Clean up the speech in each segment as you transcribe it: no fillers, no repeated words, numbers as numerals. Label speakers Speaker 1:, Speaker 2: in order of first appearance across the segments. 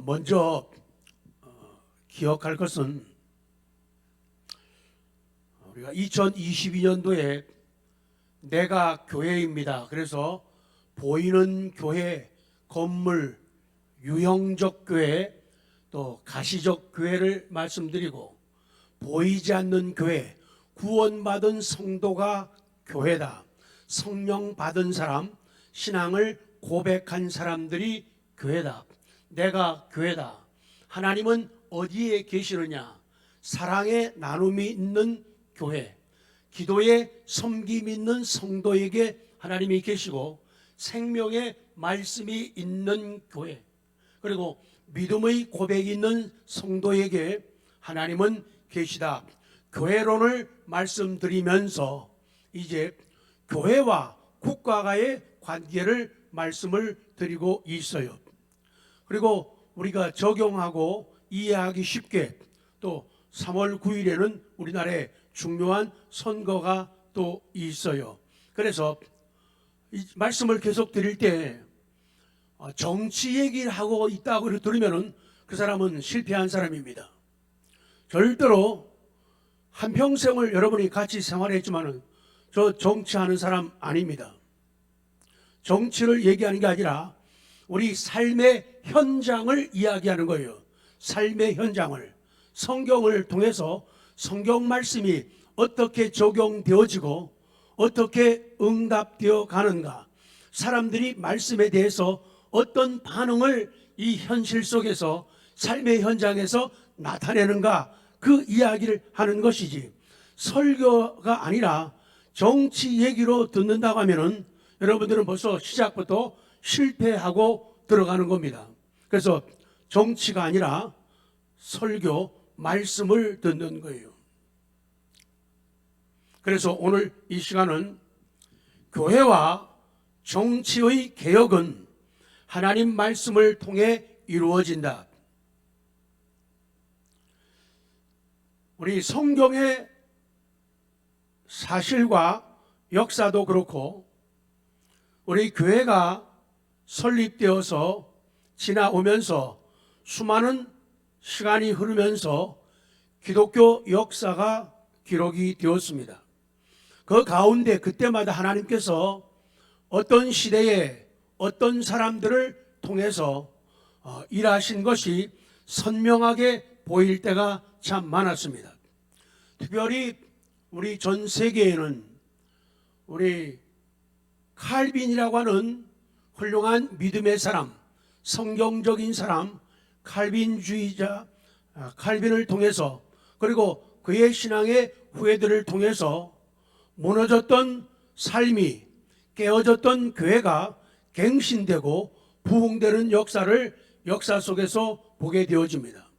Speaker 1: 먼저 기억할 것은 우리가 2022년도에 내가 교회입니다. 그래서 보이는 교회, 건물, 유형적 교회, 또 가시적 교회를 말씀드리고, 보이지 않는 교회, 구원받은 성도가 교회다. 성령 받은 사람, 신앙을 고백한 사람들이 교회다. 내가 교회다. 하나님은 어디에 계시느냐? 사랑의 나눔이 있는 교회, 기도에 섬김이 있는 성도에게 하나님이 계시고, 생명의 말씀이 있는 교회, 그리고 믿음의 고백이 있는 성도에게 하나님은 계시다. 교회론을 말씀드리면서 이제 교회와 국가와의 관계를 말씀을 드리고 있어요. 그리고 우리가 적용하고 이해하기 쉽게, 또 3월 9일에는 우리나라에 중요한 선거가 또 있어요. 그래서 이 말씀을 계속 드릴 때 정치 얘기를 하고 있다고 들으면 그 사람은 실패한 사람입니다. 절대로 한평생을 여러분이 같이 생활했지만 저 정치하는 사람 아닙니다. 정치를 얘기하는 게 아니라 우리 삶의 현장을 이야기하는 거예요. 삶의 현장을, 성경을 통해서 성경 말씀이 어떻게 적용되어지고 어떻게 응답되어 가는가, 사람들이 말씀에 대해서 어떤 반응을 이 현실 속에서, 삶의 현장에서 나타내는가, 그 이야기를 하는 것이지, 설교가 아니라 정치 얘기로 듣는다고 하면은 여러분들은 벌써 시작부터 실패하고 들어가는 겁니다. 그래서 정치가 아니라 설교, 말씀을 듣는 거예요. 그래서 오늘 이 시간은 교회와 정치의 개혁은 하나님 말씀을 통해 이루어진다. 우리 성경의 사실과 역사도 그렇고, 우리 교회가 설립되어서 지나오면서 수많은 시간이 흐르면서 기독교 역사가 기록이 되었습니다. 그 가운데 그때마다 하나님께서 어떤 시대에 어떤 사람들을 통해서 일하신 것이 선명하게 보일 때가 참 많았습니다. 특별히 우리 전 세계에는 우리 칼빈이라고 하는 훌륭한 믿음의 사람, 성경적인 사람, 칼빈주의자 칼빈을 통해서, 그리고 그의 신앙의 후예들을 통해서 무너졌던 삶이, 깨어졌던 교회가 갱신되고 부흥되는 역사를 역사 속에서 보게 되어집니다.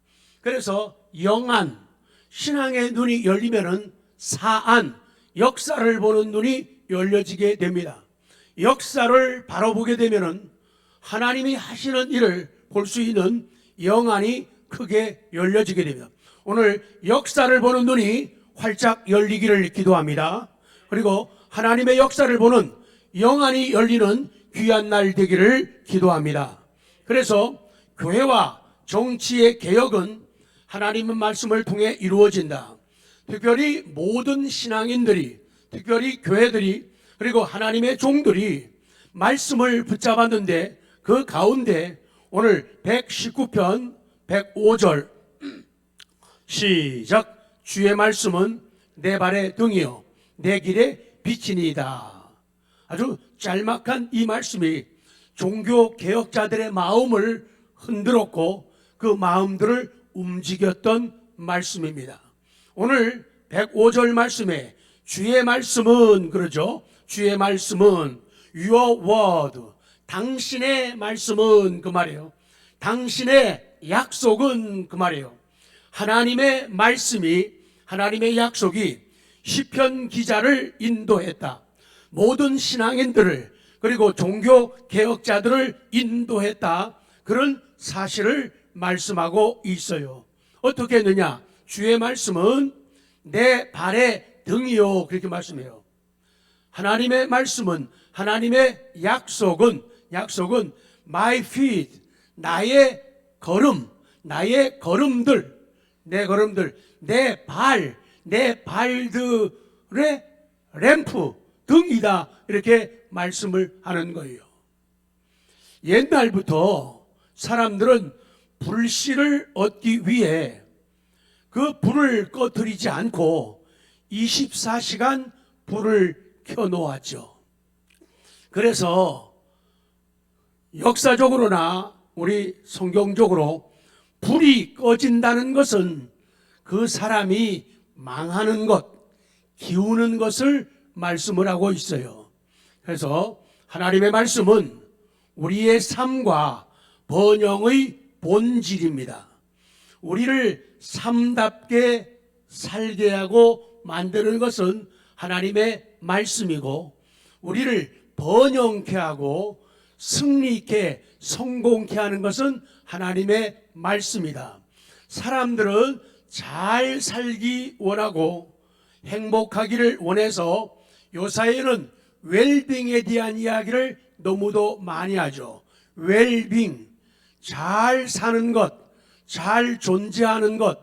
Speaker 1: 그래서 영안, 신앙의 눈이 열리면은 사안, 역사를 보는 눈이 열려지게 됩니다. 역사를 바로 보게 되면은 하나님이 하시는 일을 볼 수 있는 영안이 크게 열려지게 됩니다. 오늘 역사를 보는 눈이 활짝 열리기를 기도합니다. 그리고 하나님의 역사를 보는 영안이 열리는 귀한 날 되기를 기도합니다. 그래서 교회와 정치의 개혁은 하나님의 말씀을 통해 이루어진다. 특별히 모든 신앙인들이, 특별히 교회들이, 그리고 하나님의 종들이 말씀을 붙잡았는데, 그 가운데 오늘 119편 105절 시작. 주의 말씀은 내 발의 등이요 내 길의 빛이니이다. 아주 짤막한 이 말씀이 종교 개혁자들의 마음을 흔들었고 그 마음들을 움직였던 말씀입니다. 오늘 105절 말씀에 주의 말씀은, 그러죠, 주의 말씀은 your word, 당신의 말씀은, 그 말이에요. 당신의 약속은, 그 말이에요. 하나님의 말씀이, 하나님의 약속이 시편 기자를 인도했다. 모든 신앙인들을, 그리고 종교 개혁자들을 인도했다. 그런 사실을 말씀하고 있어요. 어떻게 했느냐? 주의 말씀은 내 발의 등이요, 그렇게 말씀해요. 하나님의 말씀은, 하나님의 약속은 my feet, 나의 걸음, 나의 걸음들, 내 걸음들, 내 발들의 램프, 등이다. 이렇게 말씀을 하는 거예요. 옛날부터 사람들은 불씨를 얻기 위해 그 불을 꺼뜨리지 않고 24시간 불을 켜놓았죠. 그래서 역사적으로나 우리 성경적으로 불이 꺼진다는 것은 그 사람이 망하는 것, 기우는 것을 말씀을 하고 있어요. 그래서 하나님의 말씀은 우리의 삶과 번영의 본질입니다. 우리를 삶답게 살게 하고 만드는 것은 하나님의 말씀이고, 우리를 번영케 하고 승리케 성공케 하는 것은 하나님의 말씀이다. 사람들은 잘 살기 원하고 행복하기를 원해서 요사이는 웰빙에 대한 이야기를 너무도 많이 하죠. 웰빙, 잘 사는 것, 잘 존재하는 것,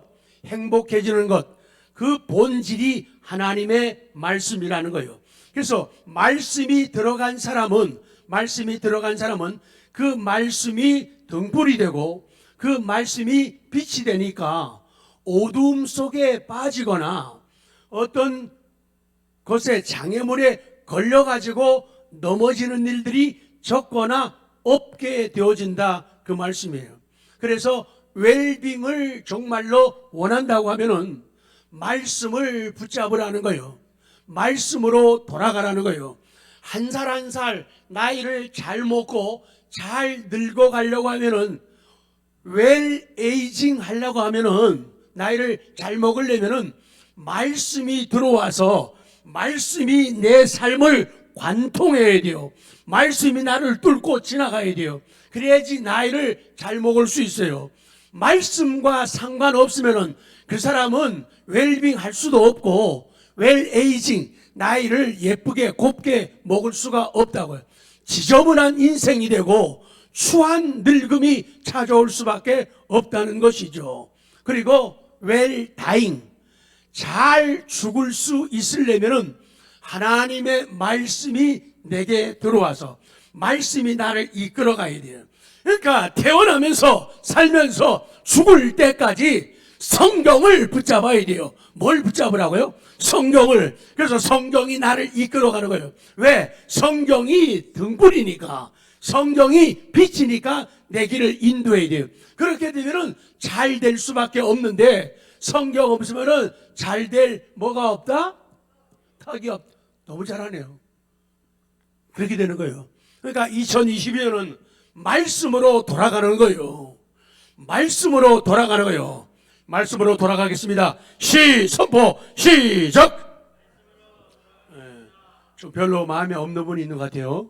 Speaker 1: 행복해지는 것, 그 본질이 하나님의 말씀이라는 거예요. 그래서 말씀이 들어간 사람은 그 말씀이 등불이 되고 그 말씀이 빛이 되니까 어두움 속에 빠지거나 어떤 것에 장애물에 걸려가지고 넘어지는 일들이 적거나 없게 되어진다, 그 말씀이에요. 그래서 웰빙을 정말로 원한다고 하면은 말씀을 붙잡으라는 거예요. 말씀으로 돌아가라는 거예요. 한 살 한 살 나이를 잘 먹고 잘 늙어가려고 하면은, 웰 에이징 하려고 하면은, 나이를 잘 먹으려면은 말씀이 들어와서 말씀이 내 삶을 관통해야 돼요. 말씀이 나를 뚫고 지나가야 돼요. 그래야지 나이를 잘 먹을 수 있어요. 말씀과 상관없으면은 그 사람은 웰빙 할 수도 없고 웰 에이징, 나이를 예쁘게 곱게 먹을 수가 없다고요. 지저분한 인생이 되고 추한 늙음이 찾아올 수밖에 없다는 것이죠. 그리고 웰 다잉, 잘 죽을 수 있으려면은 하나님의 말씀이 내게 들어와서 말씀이 나를 이끌어 가야 돼요. 그러니까 태어나면서 살면서 죽을 때까지 성경을 붙잡아야 돼요. 뭘 붙잡으라고요? 성경을. 그래서 성경이 나를 이끌어가는 거예요. 왜? 성경이 등불이니까, 성경이 빛이니까 내 길을 인도해야 돼요. 그렇게 되면은 잘 될 수밖에 없는데, 성경 없으면은 잘 될 뭐가 없다? 탁이 없다. 너무 잘하네요. 그렇게 되는 거예요. 그러니까 2022년은 말씀으로 돌아가는 거예요. 말씀으로 돌아가는 거예요. 말씀으로 돌아가겠습니다. 선포 시작. 좀 별로 마음에 없는 분이 있는 것 같아요.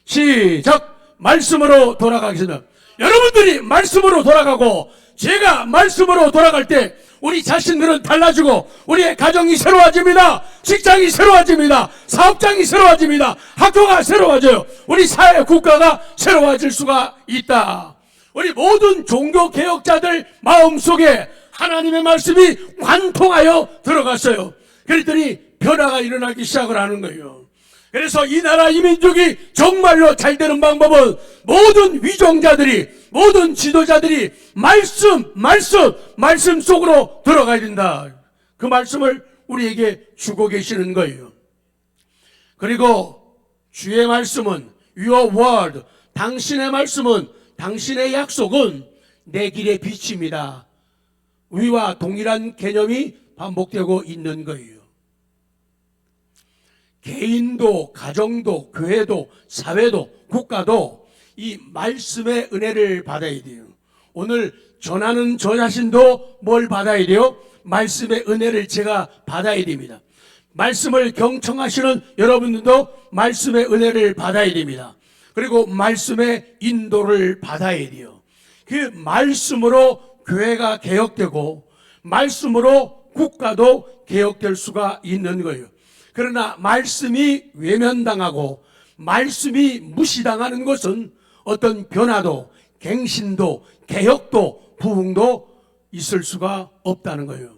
Speaker 1: 시작. 말씀으로 돌아가겠습니다. 여러분들이 말씀으로 돌아가고 제가 말씀으로 돌아갈 때 우리 자신들은 달라지고 우리의 가정이 새로워집니다. 직장이 새로워집니다. 사업장이 새로워집니다. 학교가 새로워져요. 우리 사회 국가가 새로워질 수가 있다. 우리 모든 종교개혁자들 마음속에 하나님의 말씀이 관통하여 들어갔어요. 그랬더니 변화가 일어나기 시작을 하는 거예요. 그래서 이 나라 이 민족이 정말로 잘 되는 방법은 모든 위정자들이, 모든 지도자들이 말씀 속으로 들어가야 된다. 그 말씀을 우리에게 주고 계시는 거예요. 그리고 주의 말씀은 Your word, 당신의 말씀은, 당신의 약속은 내 길의 빛입니다. 위와 동일한 개념이 반복되고 있는 거예요. 개인도, 가정도, 교회도, 사회도, 국가도 이 말씀의 은혜를 받아야 돼요. 오늘 전하는 저 자신도 뭘 받아야 돼요? 말씀의 은혜를 제가 받아야 됩니다. 말씀을 경청하시는 여러분들도 말씀의 은혜를 받아야 됩니다. 그리고 말씀의 인도를 받아야 돼요. 그 말씀으로 교회가 개혁되고 말씀으로 국가도 개혁될 수가 있는 거예요. 그러나 말씀이 외면당하고 말씀이 무시당하는 것은 어떤 변화도, 갱신도, 개혁도, 부흥도 있을 수가 없다는 거예요.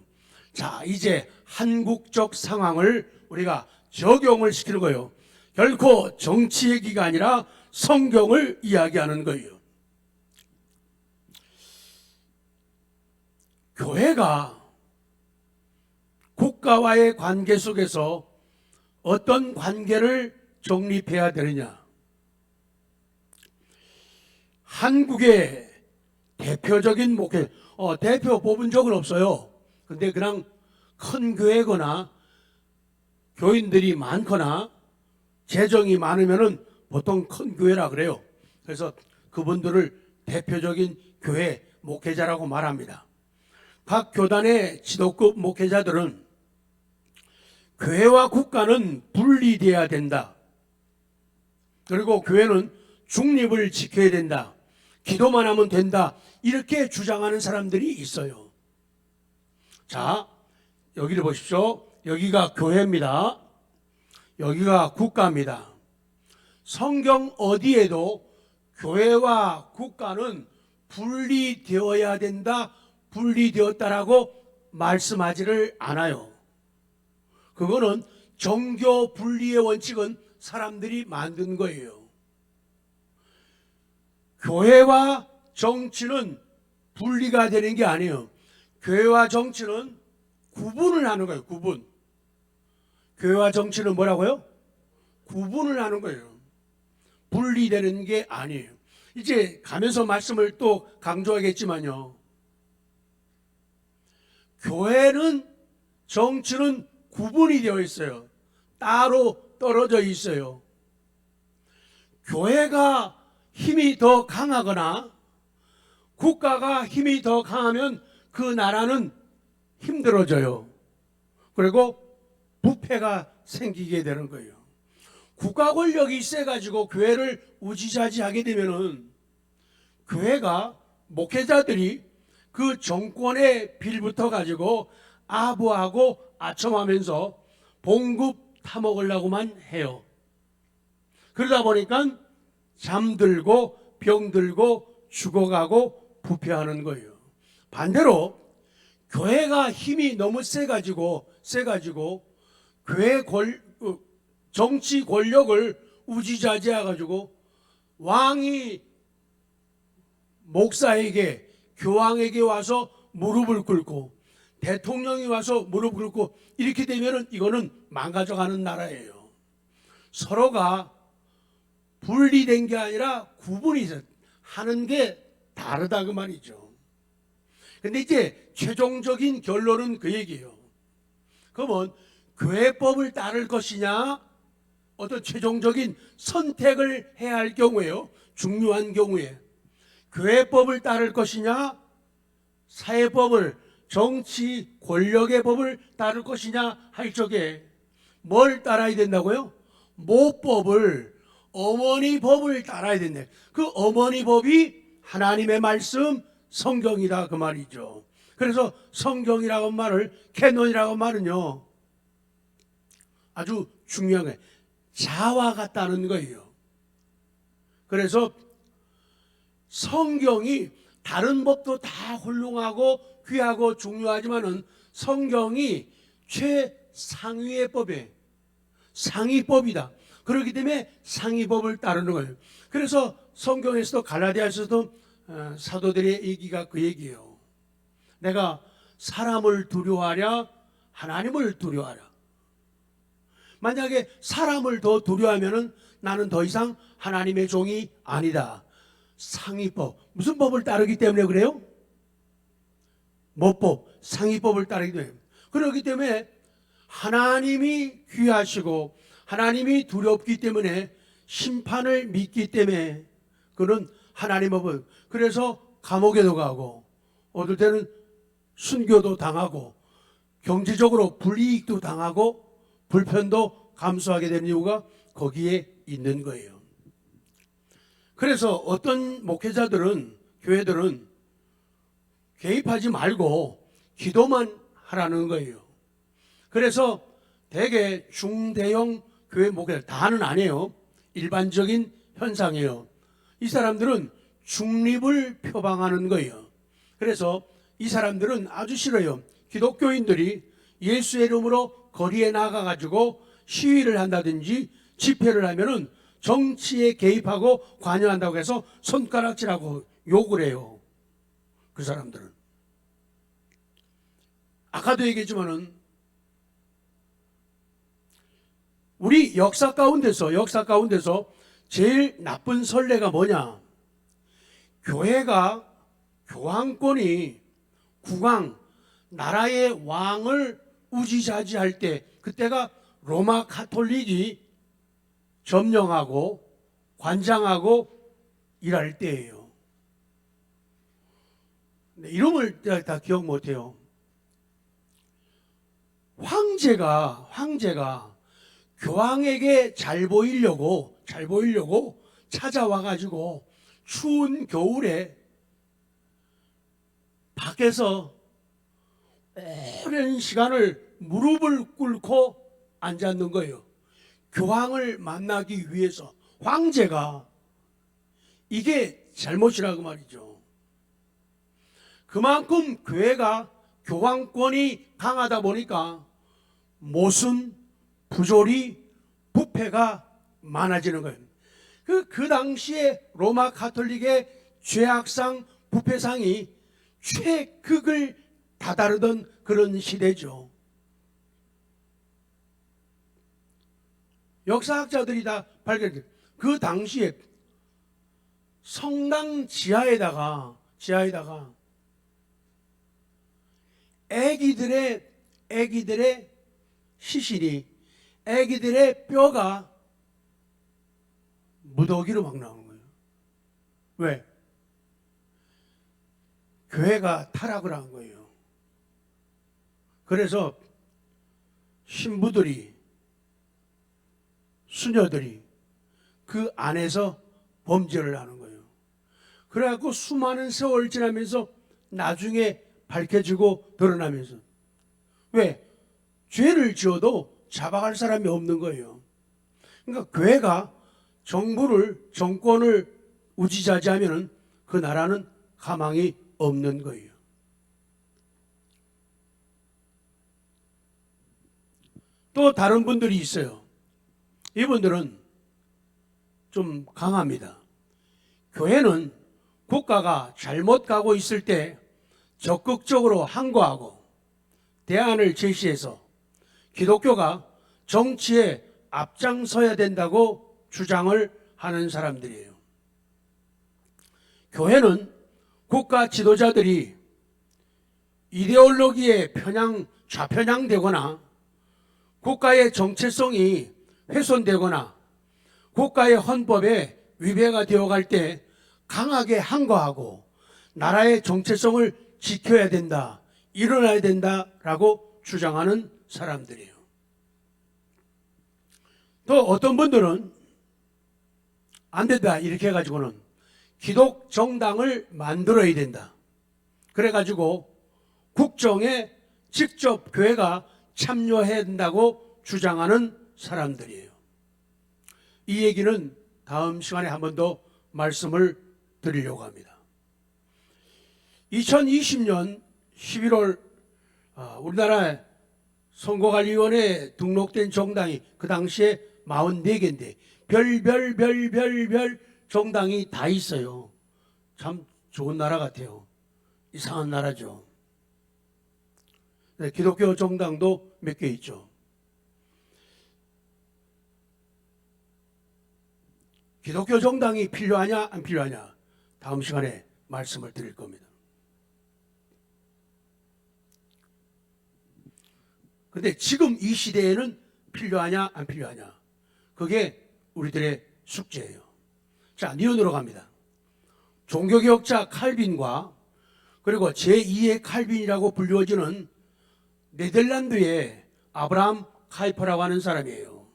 Speaker 1: 자, 이제 한국적 상황을 우리가 적용을 시키는 거예요. 결코 정치 얘기가 아니라 성경을 이야기하는 거예요. 교회가 국가와의 관계 속에서 어떤 관계를 정립해야 되느냐. 한국의 대표적인 목회, 대표 뽑은 적은 없어요. 근데 그냥 큰 교회거나 교인들이 많거나 재정이 많으면은 보통 큰 교회라 그래요. 그래서 그분들을 대표적인 교회 목회자라고 말합니다. 각 교단의 지도급 목회자들은 교회와 국가는 분리돼야 된다. 그리고 교회는 중립을 지켜야 된다. 기도만 하면 된다. 이렇게 주장하는 사람들이 있어요. 자, 여기를 보십시오. 여기가 교회입니다. 여기가 국가입니다. 성경 어디에도 교회와 국가는 분리되어야 된다, 분리되었다라고 말씀하지를 않아요. 그거는 정교 분리의 원칙은 사람들이 만든 거예요. 교회와 정치는 분리가 되는 게 아니에요. 교회와 정치는 구분을 하는 거예요. 구분. 교회와 정치는 뭐라고요? 구분을 하는 거예요. 분리되는 게 아니에요. 이제 가면서 말씀을 또 강조하겠지만요. 교회는 정치는 구분이 되어 있어요. 따로 떨어져 있어요. 교회가 힘이 더 강하거나 국가가 힘이 더 강하면 그 나라는 힘들어져요. 그리고 부패가 생기게 되는 거예요. 국가 권력이 세가지고 교회를 우지좌지하게 되면은 교회가 목회자들이 그 정권에 빌붙어 가지고 아부하고 아첨하면서 봉급 타먹으려고만 해요. 그러다 보니까 잠들고 병들고 죽어가고 부패하는 거예요. 반대로 교회가 힘이 너무 세가지고 교회 정치 권력을 우지좌지해가지고 왕이 목사에게 교황에게 와서 무릎을 꿇고 대통령이 와서 무릎을 꿇고 이렇게 되면은 이거는 망가져가는 나라예요. 서로가 분리된 게 아니라 구분이 하는 게 다르다 그 말이죠. 근데 이제 최종적인 결론은 그 얘기예요. 그러면 교회법을 따를 것이냐, 어떤 최종적인 선택을 해야 할 경우에요. 중요한 경우에 교회법을 따를 것이냐, 사회법을, 정치 권력의 법을 따를 것이냐 할 적에 뭘 따라야 된다고요? 모법을, 어머니 법을 따라야 된다. 그 어머니 법이 하나님의 말씀, 성경이다 그 말이죠. 그래서 성경이라고 말을, 캐논이라고 말은요 아주 중요한 거예요. 자와 같다는 거예요. 그래서 성경이 다른 법도 다 훌륭하고 귀하고 중요하지만은 성경이 최상위의 법이에요. 상위법이다. 그렇기 때문에 상위법을 따르는 거예요. 그래서 성경에서도 갈라디아서도 사도들의 얘기가 그 얘기예요. 내가 사람을 두려워하랴 하나님을 두려워하랴. 만약에 사람을 더 두려워하면은 나는 더 이상 하나님의 종이 아니다. 상위법. 무슨 법을 따르기 때문에 그래요? 모법, 상위법을 따르기 때문에. 그렇기 때문에 하나님이 귀하시고 하나님이 두렵기 때문에 심판을 믿기 때문에 그는 하나님의 법. 그래서 감옥에도 가고 어떨 때는 순교도 당하고 경제적으로 불이익도 당하고 불편도 감수하게 되는 이유가 거기에 있는 거예요. 그래서 어떤 목회자들은, 교회들은 개입하지 말고 기도만 하라는 거예요. 그래서 대개 중대형 교회 목회자, 다는 아니에요. 일반적인 현상이에요. 이 사람들은 중립을 표방하는 거예요. 그래서 이 사람들은 아주 싫어요. 기독교인들이 예수의 이름으로 거리에 나가가지고 시위를 한다든지 집회를 하면은 정치에 개입하고 관여한다고 해서 손가락질하고 욕을 해요. 그 사람들은. 아까도 얘기했지만은 우리 역사 가운데서 제일 나쁜 선례가 뭐냐? 교회가 교황권이 국왕, 나라의 왕을 우지자지할 때, 그때가 로마 가톨릭이 점령하고 관장하고 일할 때예요. 이름을 다 기억 못해요. 황제가 교황에게 잘 보이려고 찾아와가지고 추운 겨울에 밖에서 오랜 시간을 무릎을 꿇고 앉았는 거예요. 교황을 만나기 위해서. 황제가. 이게 잘못이라고 말이죠. 그만큼 교회가 교황권이 강하다 보니까 모순, 부조리, 부패가 많아지는 거예요. 그 당시에 로마 가톨릭의 죄악상, 부패상이 최극을 다다르던 그런 시대죠. 역사학자들이 다 발견했어요. 그 당시에 성당 지하에다가 애기들의 시신이, 애기들의 뼈가 무더기로 막 나오는 거예요. 왜? 교회가 타락을 한 거예요. 그래서 신부들이, 수녀들이 그 안에서 범죄를 하는 거예요. 그래갖고 수많은 세월 지나면서 나중에 밝혀지고 드러나면서, 왜? 죄를 지어도 잡아갈 사람이 없는 거예요. 그러니까 교회가 정권을 우지자지하면 그 나라는 가망이 없는 거예요. 또 다른 분들이 있어요. 이분들은 좀 강합니다. 교회는 국가가 잘못 가고 있을 때 적극적으로 항거하고 대안을 제시해서 기독교가 정치에 앞장서야 된다고 주장을 하는 사람들이에요. 교회는 국가 지도자들이 이데올로기에 좌편향되거나 국가의 정체성이 훼손되거나 국가의 헌법에 위배가 되어갈 때 강하게 항거하고 나라의 정체성을 지켜야 된다, 일어나야 된다라고 주장하는 사람들이에요. 또 어떤 분들은 안 된다 이렇게 해가지고는 기독 정당을 만들어야 된다. 그래가지고 국정에 직접 교회가 참여해야 된다고 주장하는 사람들이에요. 이 얘기는 다음 시간에 한 번 더 말씀을 드리려고 합니다. 2020년 11월 우리나라 선거관리위원회에 등록된 정당이 그 당시에 44개인데 별 정당이 다 있어요. 참 좋은 나라 같아요. 이상한 나라죠. 기독교 정당도 몇 개 있죠. 기독교 정당이 필요하냐 안 필요하냐 다음 시간에 말씀을 드릴 겁니다. 그런데 지금 이 시대에는 필요하냐 안 필요하냐 그게 우리들의 숙제예요. 자, 니은으로 갑니다. 종교개혁자 칼빈과 그리고 제2의 칼빈이라고 불리워지는 네덜란드의 아브라함 카이퍼라고 하는 사람이에요.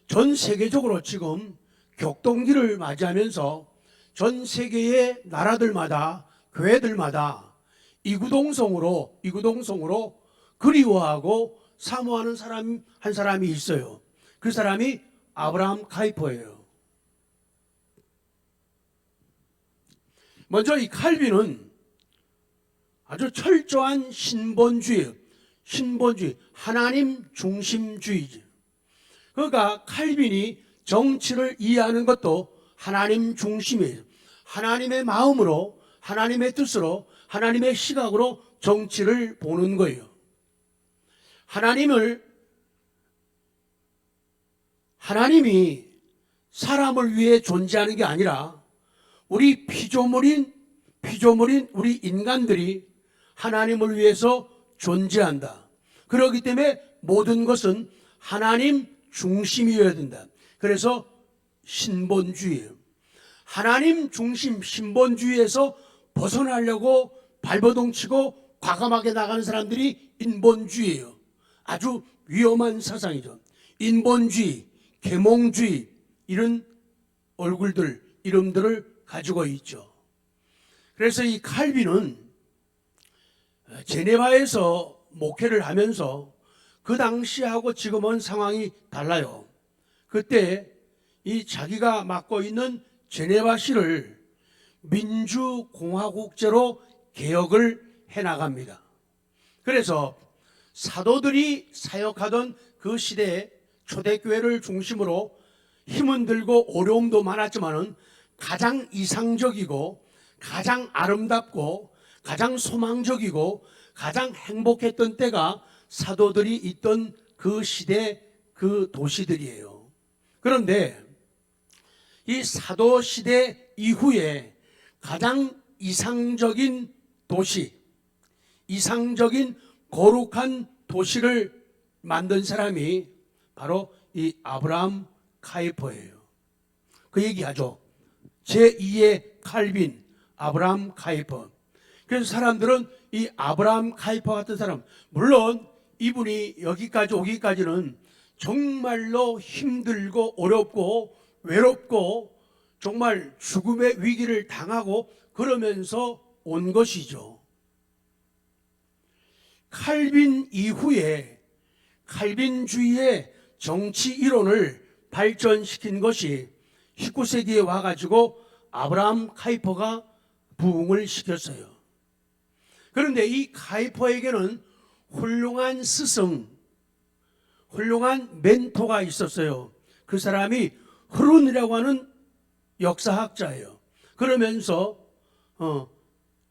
Speaker 1: 전 세계적으로 지금 격동기를 맞이하면서 전 세계의 나라들마다 교회들마다 이구동성으로 그리워하고 사모하는 사람 한 사람이 있어요. 그 사람이 아브라함 카이퍼예요. 먼저 이 칼빈은 아주 철저한 신본주의, 하나님 중심주의지. 그러니까 칼빈이 정치를 이해하는 것도 하나님 중심이에요. 하나님의 마음으로, 하나님의 뜻으로, 하나님의 시각으로 정치를 보는 거예요. 하나님이 사람을 위해 존재하는 게 아니라 우리 피조물인 우리 인간들이 하나님을 위해서 존재한다. 그렇기 때문에 모든 것은 하나님 중심이어야 된다. 그래서 신본주의예요. 하나님 중심 신본주의에서 벗어나려고 발버둥 치고 과감하게 나가는 사람들이 인본주의예요. 아주 위험한 사상이죠. 인본주의, 계몽주의 이런 얼굴들, 이름들을 가지고 있죠. 그래서 이 칼빈은 제네바에서 목회를 하면서 그 당시하고 지금은 상황이 달라요. 그때 이 자기가 맡고 있는 제네바시를 민주공화국제로 개혁을 해나갑니다. 그래서 사도들이 사역하던 그 시대에 초대교회를 중심으로 힘은 들고 어려움도 많았지만은 가장 이상적이고 가장 아름답고 가장 소망적이고 가장 행복했던 때가 사도들이 있던 그 시대 그 도시들이에요. 그런데 이 사도 시대 이후에 가장 이상적인 도시, 이상적인 거룩한 도시를 만든 사람이 바로 이 아브라함 카이퍼예요. 그 얘기하죠. 제2의 칼빈, 아브라함 카이퍼. 그래서 사람들은 이 아브라함 카이퍼 같은 사람, 물론 이분이 여기까지 오기까지는 정말로 힘들고 어렵고 외롭고 정말 죽음의 위기를 당하고 그러면서 온 것이죠. 칼빈 이후에 칼빈주의의 정치 이론을 발전시킨 것이 19세기에 와가지고 아브라함 카이퍼가 부흥을 시켰어요. 그런데 이 카이퍼에게는 훌륭한 스승, 훌륭한 멘토가 있었어요. 그 사람이 흐룬이라고 하는 역사학자예요. 그러면서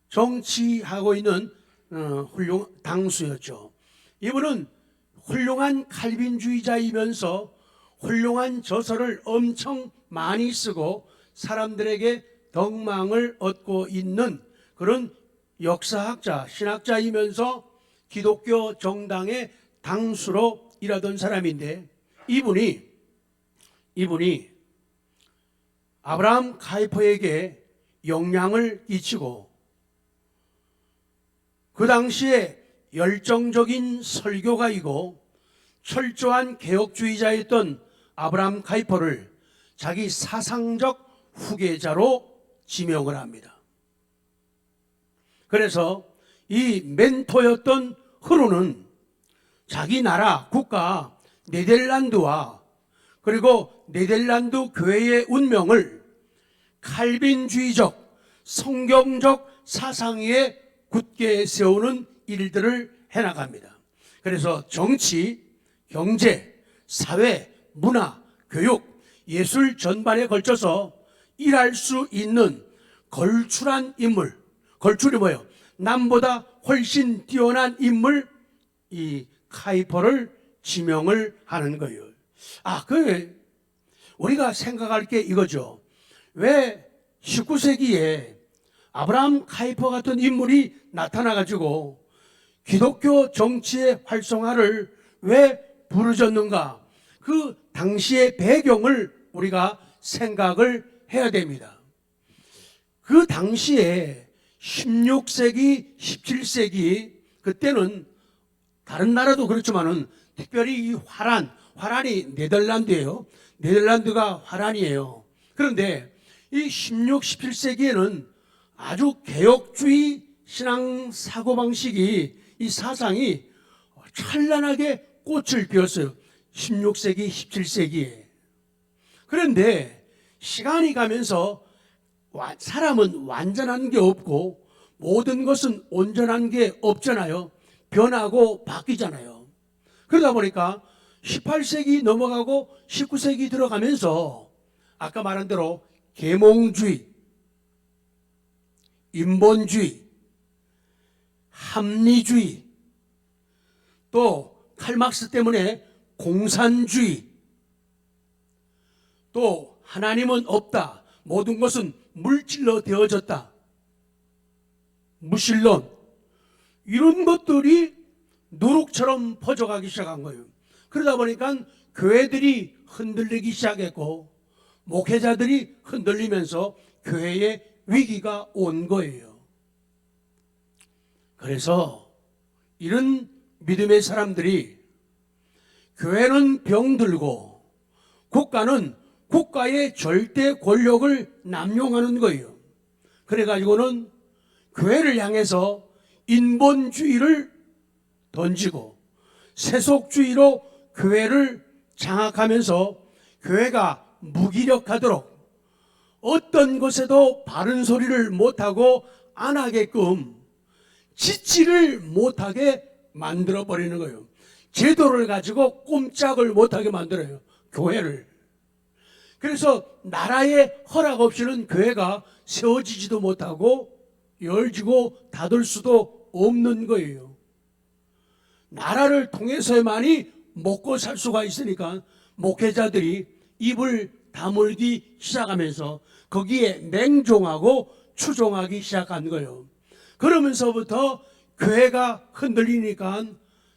Speaker 1: 정치하고 있는 훌륭한 당수였죠. 이분은 훌륭한 칼빈주의자이면서 훌륭한 저서를 엄청 많이 쓰고 사람들에게 덕망을 얻고 있는 그런 역사학자, 신학자이면서 기독교 정당의 당수로 일하던 사람인데 이분이 아브라함 카이퍼에게 영향을 끼치고 그 당시에 열정적인 설교가이고 철저한 개혁주의자였던 아브라함 카이퍼를 자기 사상적 후계자로 지명을 합니다. 그래서 이 멘토였던 흐루는 자기 나라 국가 네덜란드와 그리고 네덜란드 교회의 운명을 칼빈주의적 성경적 사상 위에 굳게 세우는 일들을 해나갑니다. 그래서 정치, 경제, 사회, 문화, 교육, 예술 전반에 걸쳐서 일할 수 있는 걸출한 인물, 걸출이 뭐예요? 남보다 훨씬 뛰어난 인물, 이 카이퍼를 지명을 하는 거예요. 우리가 생각할 게 이거죠. 왜 19세기에 아브라함 카이퍼 같은 인물이 나타나가지고 기독교 정치의 활성화를 왜 부르짖는가? 그 당시의 배경을 우리가 생각을 해야 됩니다. 그 당시에 16세기, 17세기 그때는 다른 나라도 그렇지만은 특별히 이 화란이 네덜란드예요. 네덜란드가 화란이에요. 그런데 이 16, 17세기에는 아주 개혁주의 신앙 사고방식이 이 사상이 찬란하게 꽃을 피웠어요. 16세기, 17세기에. 그런데 시간이 가면서 사람은 완전한 게 없고 모든 것은 온전한 게 없잖아요. 변하고 바뀌잖아요. 그러다 보니까 18세기 넘어가고 19세기 들어가면서 아까 말한 대로 계몽주의, 인본주의, 합리주의, 또 칼막스 때문에 공산주의, 또 하나님은 없다, 모든 것은 물질로 되어졌다, 무신론, 이런 것들이 누룩처럼 퍼져가기 시작한 거예요. 그러다 보니까 교회들이 흔들리기 시작했고 목회자들이 흔들리면서 교회에 위기가 온 거예요. 그래서 이런 믿음의 사람들이 교회는 병들고 국가는 국가의 절대 권력을 남용하는 거예요. 그래가지고는 교회를 향해서 인본주의를 던지고 세속주의로 교회를 장악하면서 교회가 무기력하도록 어떤 것에도 바른 소리를 못하고 안 하게끔 지지를 못하게 만들어버리는 거예요. 제도를 가지고 꼼짝을 못하게 만들어요, 교회를. 그래서 나라의 허락 없이는 교회가 세워지지도 못하고 열지고 닫을 수도 없는 거예요. 나라를 통해서만이 먹고 살 수가 있으니까 목회자들이 입을 다물기 시작하면서 거기에 맹종하고 추종하기 시작한 거예요. 그러면서부터 교회가 흔들리니까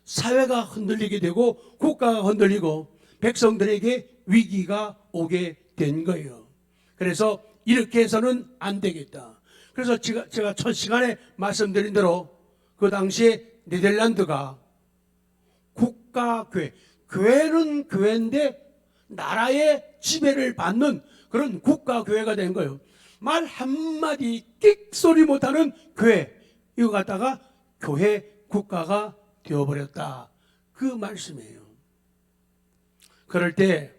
Speaker 1: 사회가 흔들리게 되고 국가가 흔들리고 백성들에게 위기가 오게 된 거예요. 그래서 이렇게 해서는 안 되겠다. 그래서 제가 첫 시간에 말씀드린 대로 그 당시에 네덜란드가 국가교회, 교회는 교회인데 나라의 지배를 받는 그런 국가교회가 된 거예요. 말 한마디 끽 소리 못하는 교회, 이거 갖다가 교회 국가가 되어버렸다, 그 말씀이에요. 그럴 때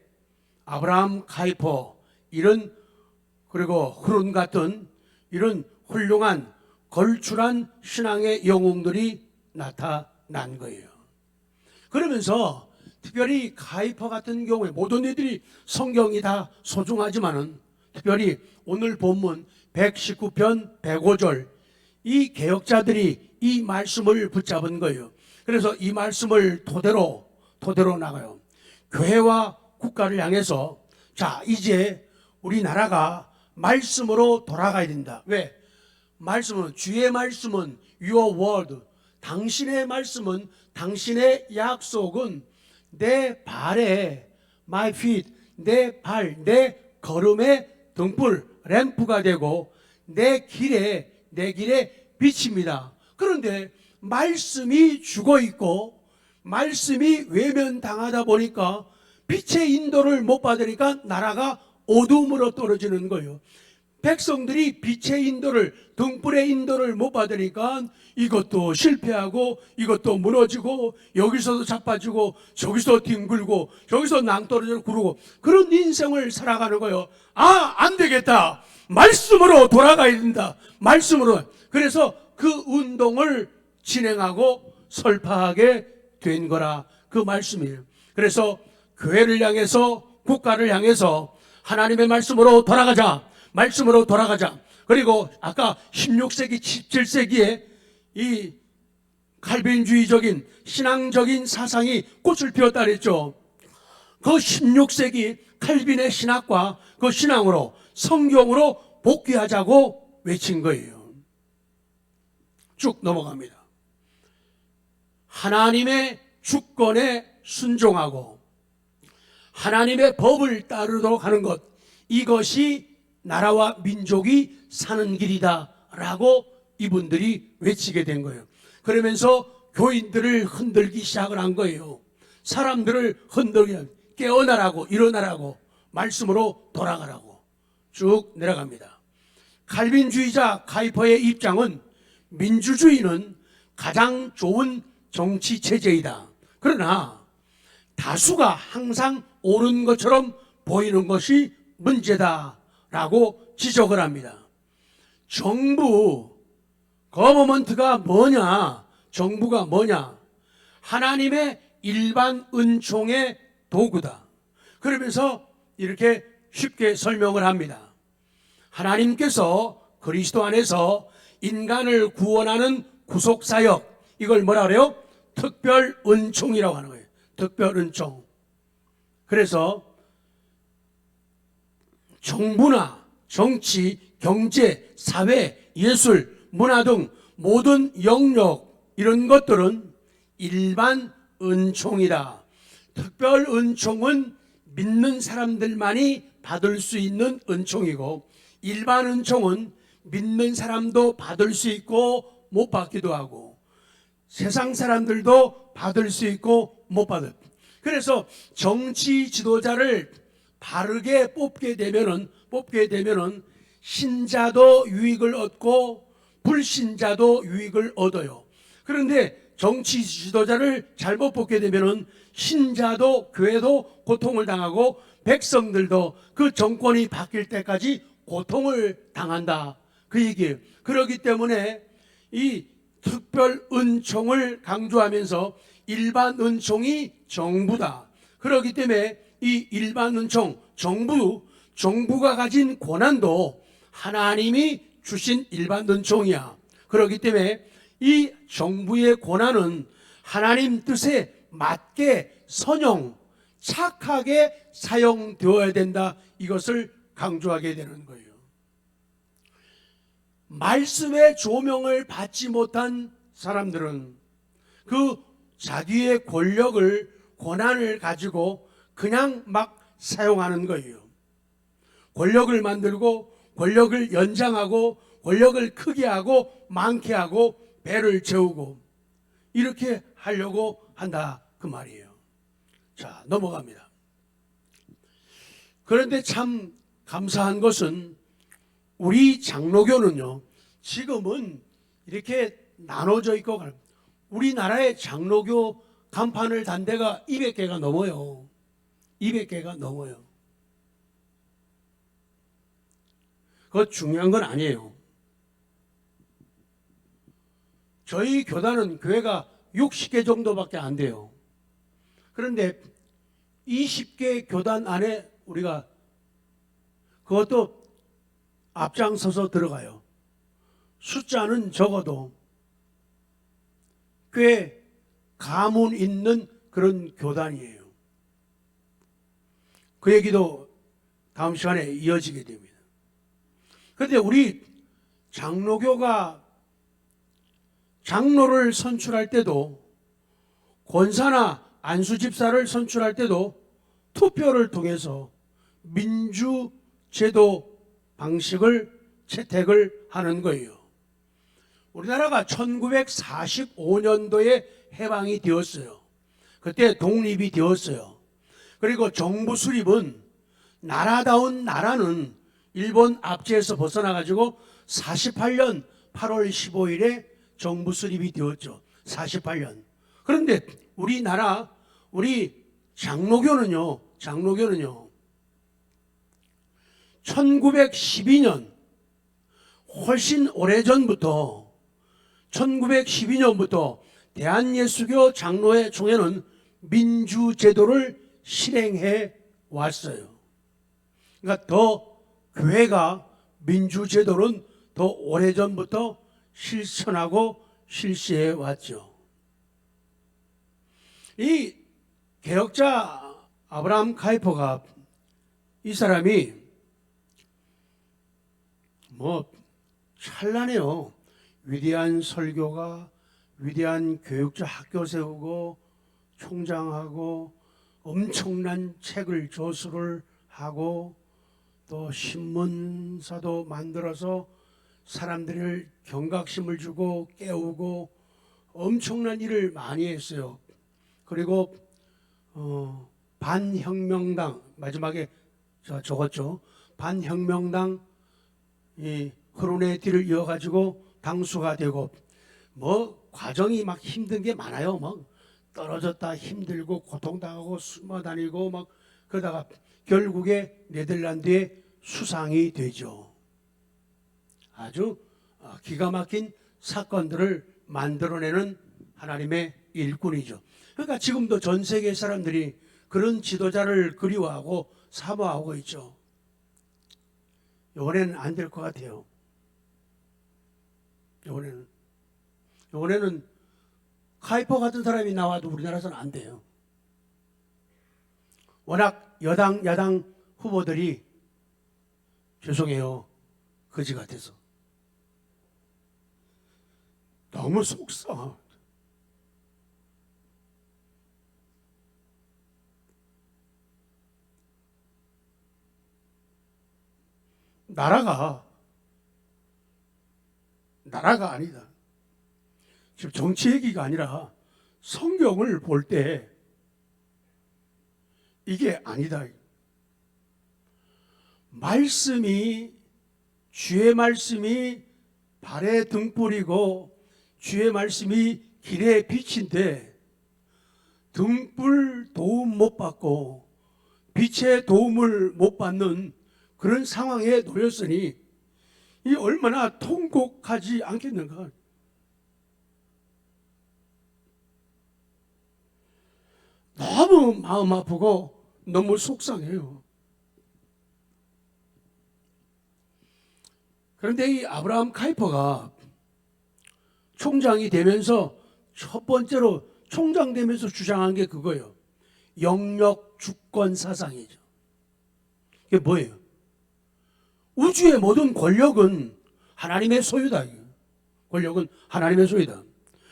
Speaker 1: 아브라함 카이퍼 이런, 그리고 후론 같은 이런 훌륭한 걸출한 신앙의 영웅들이 나타난 거예요. 그러면서 특별히 카이퍼 같은 경우에 모든 이들이 성경이 다 소중하지만은 특별히 오늘 본문 119편 105절 이 개혁자들이 이 말씀을 붙잡은 거예요. 그래서 이 말씀을 토대로 나가요. 교회와 국가를 향해서 자, 이제 우리나라가 말씀으로 돌아가야 된다. 왜? 말씀은, 주의 말씀은 your word, 당신의 말씀은, 당신의 약속은 내 발에 my feet, 내 발, 내 걸음의 등불, 램프가 되고 내 길에 빛입니다. 그런데 말씀이 죽어 있고 말씀이 외면당하다 보니까 빛의 인도를 못 받으니까 나라가 어두움으로 떨어지는 거예요. 백성들이 빛의 인도를, 등불의 인도를 못 받으니까 이것도 실패하고 이것도 무너지고 여기서도 자빠지고 저기서 뒹굴고 저기서 낭떠러지로 구르고 그런 인생을 살아가는 거예요. 아, 안 되겠다, 말씀으로 돌아가야 된다, 말씀으로. 그래서 그 운동을 진행하고 설파하게 된 거라, 그 말씀이에요. 그래서 교회를 향해서, 국가를 향해서 하나님의 말씀으로 돌아가자, 말씀으로 돌아가자. 그리고 아까 16세기, 17세기에 이 칼빈주의적인 신앙적인 사상이 꽃을 피웠다 그랬죠. 그 16세기 칼빈의 신학과 그 신앙으로, 성경으로 복귀하자고 외친 거예요. 쭉 넘어갑니다. 하나님의 주권에 순종하고 하나님의 법을 따르도록 하는 것, 이것이 나라와 민족이 사는 길이다 라고 이분들이 외치게 된 거예요. 그러면서 교인들을 흔들기 시작을 한 거예요. 사람들을 흔들게, 깨어나라고, 일어나라고, 말씀으로 돌아가라고 쭉 내려갑니다. 칼빈주의자 카이퍼의 입장은 민주주의는 가장 좋은 정치 체제이다. 그러나 다수가 항상 옳은 것처럼 보이는 것이 문제다라고 지적을 합니다. 정부, 거버먼트가 뭐냐? 정부가 뭐냐? 하나님의 일반 은총의 도구다. 그러면서 이렇게 쉽게 설명을 합니다. 하나님께서 그리스도 안에서 인간을 구원하는 구속사역, 이걸 뭐라 그래요? 특별 은총이라고 하는 거예요. 특별 은총. 그래서 정부나 정치, 경제, 사회, 예술, 문화 등 모든 영역, 이런 것들은 일반 은총이다. 특별 은총은 믿는 사람들만이 받을 수 있는 은총이고, 일반 은총은 믿는 사람도 받을 수 있고 못 받기도 하고, 세상 사람들도 받을 수 있고 못 받을. 그래서 정치 지도자를 바르게 뽑게 되면은 신자도 유익을 얻고 불신자도 유익을 얻어요. 그런데 정치 지도자를 잘못 뽑게 되면은 신자도 교회도 고통을 당하고 백성들도 그 정권이 바뀔 때까지 고통을 당한다. 그 얘기예요. 그렇기 때문에 이 특별 은총을 강조하면서 일반 은총이 정부다. 그렇기 때문에 이 일반 은총, 정부가 가진 권한도 하나님이 주신 일반 은총이야. 그렇기 때문에 이 정부의 권한은 하나님 뜻에 맞게 선용, 착하게 사용되어야 된다. 이것을 강조하게 되는 거예요. 말씀의 조명을 받지 못한 사람들은 그 자기의 권한을 가지고 그냥 막 사용하는 거예요. 권력을 만들고 권력을 연장하고 권력을 크게 하고 많게 하고 배를 채우고 이렇게 하려고 한다 그 말이에요. 자, 넘어갑니다. 그런데 참 감사한 것은 우리 장로교는요, 지금은 이렇게 나눠져 있고, 우리나라의 장로교 간판을 단 데가 200개가 넘어요. 200개가 넘어요. 그거 중요한 건 아니에요. 저희 교단은 교회가 60개 정도밖에 안 돼요. 그런데 20개 교단 안에 우리가 그것도 앞장서서 들어가요. 숫자는 적어도 꽤 가문 있는 그런 교단이에요. 그 얘기도 다음 시간에 이어지게 됩니다. 그런데 우리 장로교가 장로를 선출할 때도, 권사나 안수집사를 선출할 때도 투표를 통해서 민주제도 방식을 채택을 하는 거예요. 우리나라가 1945년도에 해방이 되었어요. 그때 독립이 되었어요. 그리고 정부 수립은, 나라다운 나라는 일본 압제에서 벗어나가지고 48년 8월 15일에 정부 수립이 되었죠. 48년. 그런데 우리나라, 우리 장로교는요, 1912년, 훨씬 오래전부터, 1912년부터 대한예수교 장로회 총회는 민주제도를 실행해 왔어요. 그러니까 더 교회가 민주제도는 더 오래전부터 실천하고 실시해 왔죠. 이 개혁자 아브라함 카이퍼가, 이 사람이 찬란해요. 위대한 설교가, 위대한 교육자 학교 세우고 총장하고 엄청난 책을 저술을 하고 또 신문사도 만들어서 사람들을 경각심을 주고 깨우고 엄청난 일을 많이 했어요. 그리고 반혁명당, 마지막에 적었죠. 반혁명당 이 흐론의 뒤를 이어가지고 당수가 되고, 과정이 막 힘든 게 많아요. 막 떨어졌다 힘들고 고통당하고 숨어다니고 막 그러다가 결국에 네덜란드의 수상이 되죠. 아주 기가 막힌 사건들을 만들어내는 하나님의 일꾼이죠. 그러니까 지금도 전 세계 사람들이 그런 지도자를 그리워하고 사모하고 있죠. 이번에는 안 될 것 같아요. 이번에는 카이퍼 같은 사람이 나와도 우리나라에서는 안 돼요. 워낙 여당, 야당 후보들이 죄송해요. 거지 같아서. 너무 속상하다. 나라가 아니다. 지금 정치 얘기가 아니라 성경을 볼 때 이게 아니다. 주의 말씀이 발에 등불이고 주의 말씀이 길의 빛인데 등불 도움 못 받고 빛의 도움을 못 받는 그런 상황에 놓였으니 이 얼마나 통곡하지 않겠는가. 너무 마음 아프고 너무 속상해요. 그런데 이 아브라함 카이퍼가 총장이 되면서 첫 번째로 총장 되면서 주장한 게 그거예요. 영역 주권 사상이죠. 이게 뭐예요? 우주의 모든 권력은 하나님의 소유다. 권력은 하나님의 소유다.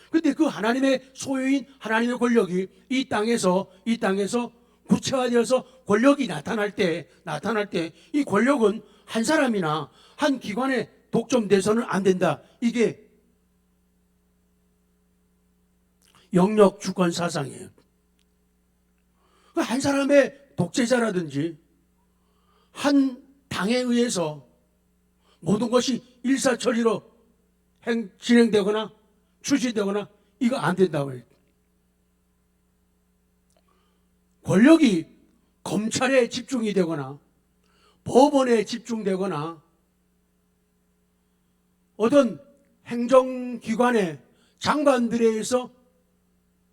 Speaker 1: 그런데 그 하나님의 소유인 하나님의 권력이 이 땅에서 구체화되어서 권력이 나타날 때 이 권력은 한 사람이나 한 기관에 독점돼서는 안 된다. 이게 영역 주권 사상이에요. 한 사람의 독재자라든지 한 당에 의해서 모든 것이 일사천리로 진행되거나 추진되거나 이거 안 된다고 해요. 권력이 검찰에 집중이 되거나 법원에 집중되거나 어떤 행정기관의 장관들에 의해서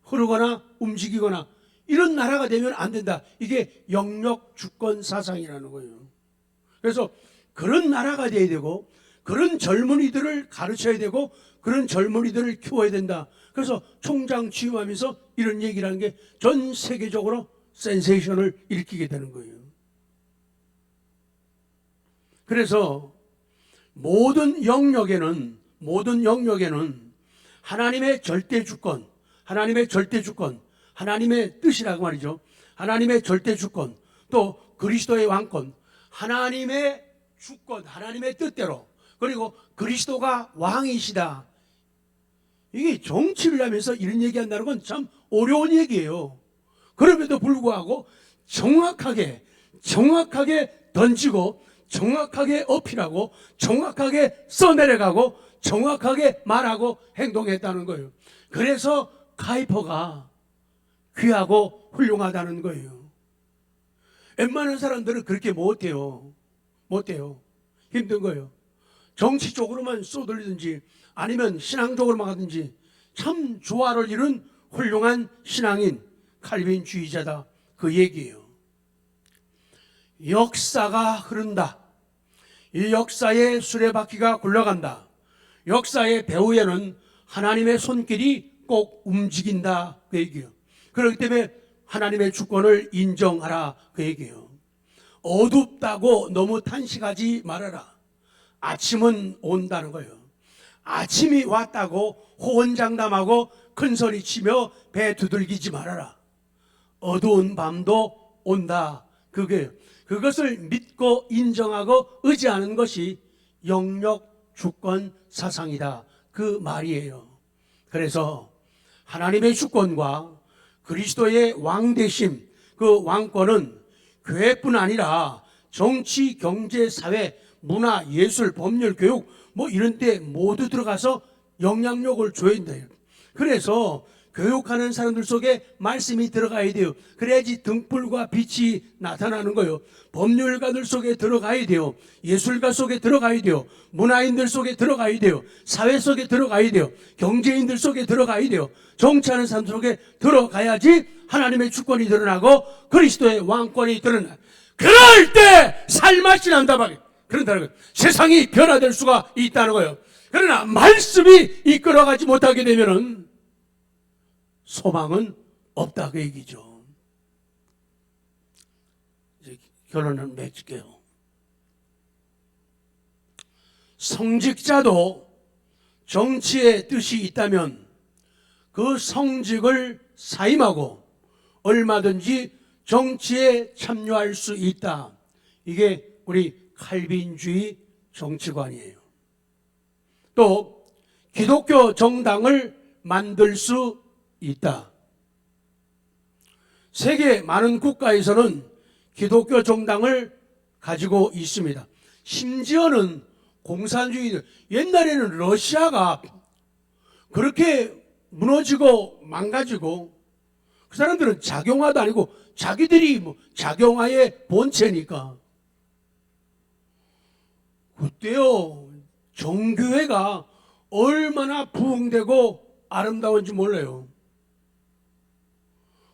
Speaker 1: 흐르거나 움직이거나 이런 나라가 되면 안 된다. 이게 영역 주권 사상이라는 거예요. 그래서 그런 나라가 돼야 되고 그런 젊은이들을 가르쳐야 되고 그런 젊은이들을 키워야 된다. 그래서 총장 취임하면서 이런 얘기를 하는 게 전 세계적으로 센세이션을 일으키게 되는 거예요. 그래서 모든 영역에는 하나님의 절대 주권, 하나님의 뜻이라고 말이죠. 하나님의 절대 주권, 또 그리스도의 왕권, 하나님의 주권, 하나님의 뜻대로, 그리고 그리스도가 왕이시다. 이게 정치를 하면서 이런 얘기한다는 건 참 어려운 얘기예요. 그럼에도 불구하고 정확하게 던지고 정확하게 어필하고 정확하게 써내려가고 정확하게 말하고 행동했다는 거예요. 그래서 카이퍼가 귀하고 훌륭하다는 거예요. 웬만한 사람들은 그렇게 못해요. 힘든 거예요. 정치 쪽으로만 쏘돌리든지 아니면 신앙 쪽으로만 가든지 참 조화를 이룬 훌륭한 신앙인 칼빈주의자다. 그 얘기예요. 역사가 흐른다. 이 역사의 수레바퀴가 굴러간다. 역사의 배후에는 하나님의 손길이 꼭 움직인다. 그 얘기예요. 그렇기 때문에 하나님의 주권을 인정하라. 그 얘기예요. 어둡다고 너무 탄식하지 말아라. 아침은 온다는 거예요. 아침이 왔다고 호언장담하고 큰소리치며 배 두들기지 말아라. 어두운 밤도 온다. 그것을 믿고 인정하고 의지하는 것이 영역 주권 사상이다. 그 말이에요. 그래서 하나님의 주권과 그리스도의 왕되심, 그 왕권은 교회뿐 아니라 정치, 경제, 사회, 문화, 예술, 법률, 교육 이런 데 모두 들어가서 영향력을 줘야 된다. 그래서 교육하는 사람들 속에 말씀이 들어가야 돼요. 그래야지 등불과 빛이 나타나는 거예요. 법률가들 속에 들어가야 돼요. 예술가 속에 들어가야 돼요. 문화인들 속에 들어가야 돼요. 사회 속에 들어가야 돼요. 경제인들 속에 들어가야 돼요. 정치하는 사람 속에 들어가야지 하나님의 주권이 드러나고 그리스도의 왕권이 드러나. 그럴 때 살맛이 난다 말이에요. 그런다는 거예요. 세상이 변화될 수가 있다는 거예요. 그러나 말씀이 이끌어가지 못하게 되면은 소망은 없다 그 얘기죠. 이제 결론을 맺을게요. 성직자도 정치의 뜻이 있다면 그 성직을 사임하고 얼마든지 정치에 참여할 수 있다. 이게 우리 칼빈주의 정치관이에요. 또 기독교 정당을 만들 수 있다. 세계 많은 국가에서는 기독교 정당을 가지고 있습니다. 심지어는 공산주의들, 옛날에는 러시아가 그렇게 무너지고 망가지고 그 사람들은 작용화도 아니고 자기들이 작용화의 본체니까 그때요 정교회가 얼마나 부흥되고 아름다운지 몰라요.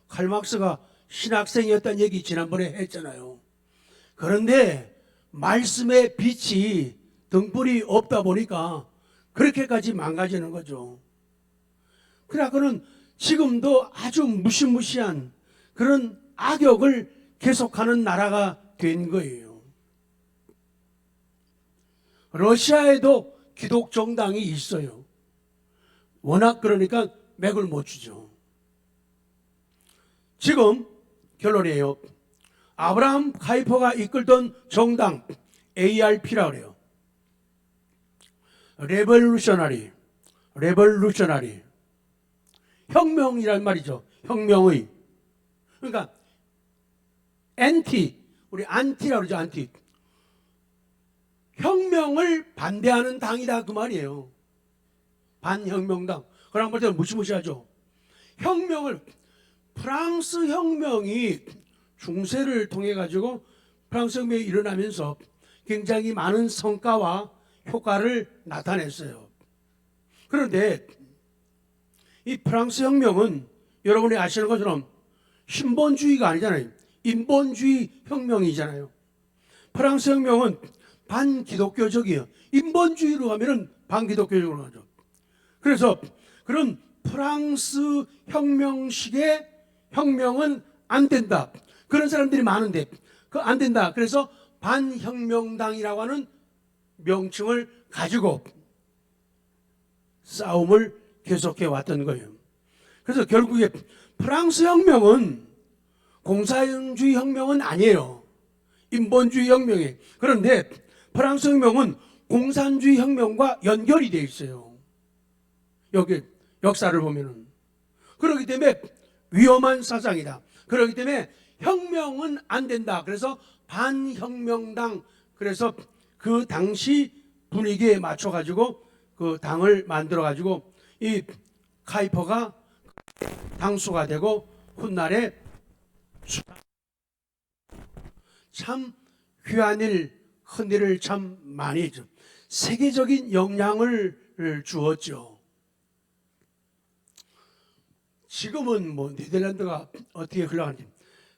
Speaker 1: 칼막스가 신학생이었다는 얘기 지난번에 했잖아요. 그런데 말씀의 빛이 등불이 없다 보니까 그렇게까지 망가지는 거죠. 그러나 그는 지금도 아주 무시무시한 그런 악역을 계속하는 나라가 된 거예요. 러시아에도 기독 정당이 있어요. 워낙 그러니까 맥을 못 주죠. 지금 결론이에요. 아브라함 카이퍼가 이끌던 정당 ARP라고 그래요. 레볼루셔너리 혁명이란 말이죠. 혁명의. 그러니까 우리 안티라고 그러죠. 안티. 혁명을 반대하는 당이다 그 말이에요. 반혁명당. 그런 볼 때는 무시무시하죠. 프랑스 혁명이 중세를 통해 가지고 프랑스 혁명이 일어나면서 굉장히 많은 성과와 효과를 나타냈어요. 그런데 이 프랑스 혁명은 여러분이 아시는 것처럼 신본주의가 아니잖아요. 인본주의 혁명이잖아요. 프랑스 혁명은 반기독교적이에요. 인본주의로 가면은 반기독교적으로 가죠. 그래서 그런 프랑스 혁명식의 혁명은 안 된다. 그런 사람들이 많은데 안 된다. 그래서 반혁명당이라고 하는 명칭을 가지고 싸움을 계속해 왔던 거예요. 그래서 결국에 프랑스 혁명은 공산주의 혁명은 아니에요. 인본주의 혁명이에요. 그런데 프랑스 혁명은 공산주의 혁명과 연결이 되어 있어요. 여기 역사를 보면은. 그렇기 때문에 위험한 사상이다. 그렇기 때문에 혁명은 안 된다. 그래서 반혁명당, 그래서 그 당시 분위기에 맞춰가지고 그 당을 만들어가지고 이 카이퍼가 당수가 되고 훗날에 참 귀한 일, 큰 일을 참 많이 했죠. 세계적인 영향을 주었죠. 지금은 네덜란드가 어떻게 흘러가는지,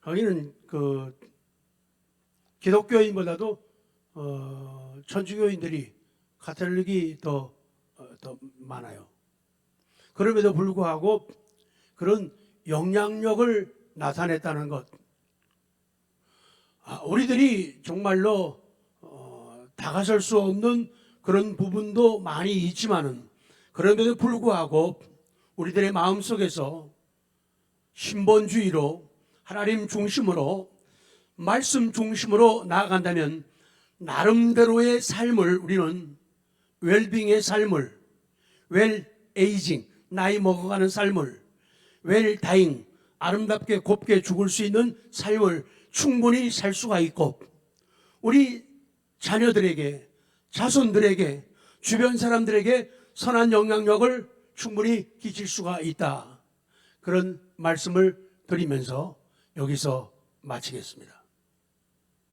Speaker 1: 거기는 그 기독교인보다도 천주교인들이 가톨릭이 더 많아요. 그럼에도 불구하고 그런 영향력을 나타냈다는 것, 우리들이 정말로 다가설 수 없는 그런 부분도 많이 있지만은 그럼에도 불구하고 우리들의 마음속에서 신본주의로 하나님 중심으로 말씀 중심으로 나아간다면 나름대로의 삶을 우리는 웰빙의 삶을 웰에이징 나이 먹어가는 삶을 웰다잉 아름답게 곱게 죽을 수 있는 삶을 충분히 살 수가 있고 우리 자녀들에게 자손들에게 주변 사람들에게 선한 영향력을 충분히 끼칠 수가 있다. 그런 말씀을 드리면서 여기서 마치겠습니다.